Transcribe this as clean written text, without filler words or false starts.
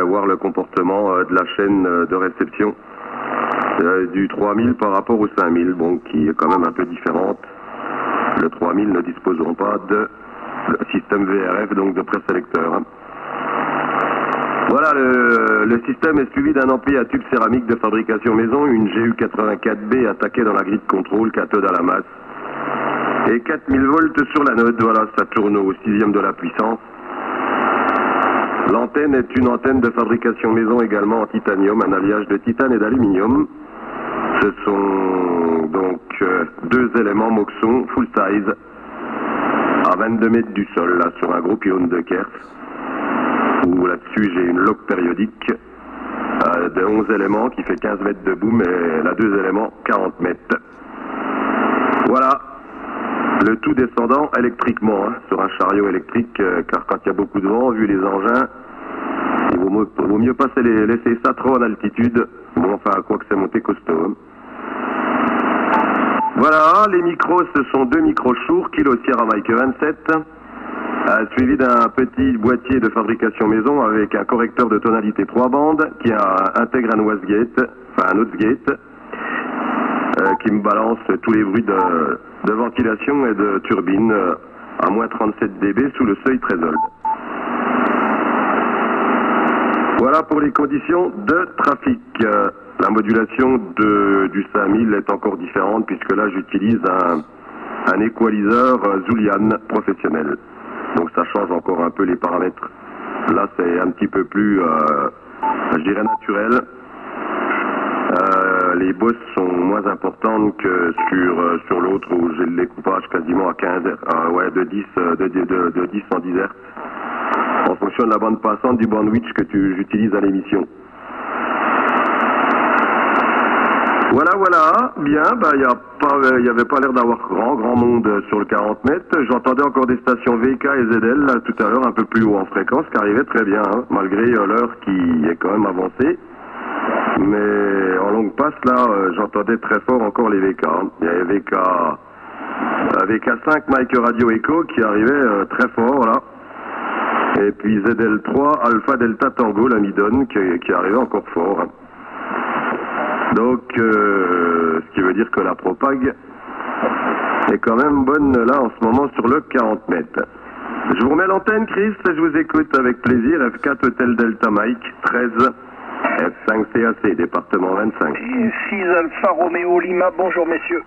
voir le comportement de la chaîne de réception du 3000 par rapport au 5000, bon, qui est quand même un peu différente. Le 3000 ne disposeront pas de système VRF, donc de présélecteur. Voilà, le système est suivi d'un ampli à tube céramique de fabrication maison, une GU84B attaquée dans la grille de contrôle, cathode à la masse. Et 4000 volts sur l'anode, voilà, ça tourne au 6e de la puissance. L'antenne est une antenne de fabrication maison également en titanium, un alliage de titane et d'aluminium. Ce sont donc deux éléments Moxon full size à 22 mètres du sol, là, sur un gros pylône de Kers, où là-dessus j'ai une loque périodique de 11 éléments qui fait 15 mètres de boom et la 2 éléments 40 mètres. Voilà, le tout descendant électriquement, hein, sur un chariot électrique, car quand il y a beaucoup de vent, vu les engins, il vaut mieux pas laisser ça trop en altitude. Bon, enfin, quoi que c'est monté costaud. Hein. Voilà, les micros, ce sont deux micros Shure, Kilo Sierra Mike 27, suivi d'un petit boîtier de fabrication maison avec un correcteur de tonalité 3 bandes qui intègre un wastegate, enfin un Otzgate, qui me balance tous les bruits de ventilation et de turbine à moins 37 dB sous le seuil Trésold. Voilà pour les conditions de trafic. La modulation du 5000 est encore différente puisque là j'utilise un équaliseur Zulian professionnel. Donc ça change encore un peu les paramètres. Là c'est un petit peu plus, je dirais, naturel. Les bosses sont moins importantes que sur l'autre où j'ai le découpage quasiment à 15 ouais, de 10 en 10 Hz. En fonction de la bande passante du bandwidth que j'utilise à l'émission. Voilà, bien, bah, il n'y avait pas l'air d'avoir grand monde sur le 40 mètres. J'entendais encore des stations VK et ZL là, tout à l'heure, un peu plus haut en fréquence, qui arrivaient très bien, hein, malgré l'heure qui est quand même avancée. Mais en longue passe, là, j'entendais très fort encore les VK. Hein. Il y avait VK5 Mike Radio Echo qui arrivait très fort, là. Et puis ZL3 Alpha Delta Tango, la Midon, qui arrivait encore fort. Hein. Donc, ce qui veut dire que la propague est quand même bonne là en ce moment sur le 40 mètres. Je vous remets l'antenne, Chris, et je vous écoute avec plaisir. F4 Hotel Delta Mike 13, F5 CAC, département 25. 6 Alpha Romeo Lima, bonjour messieurs.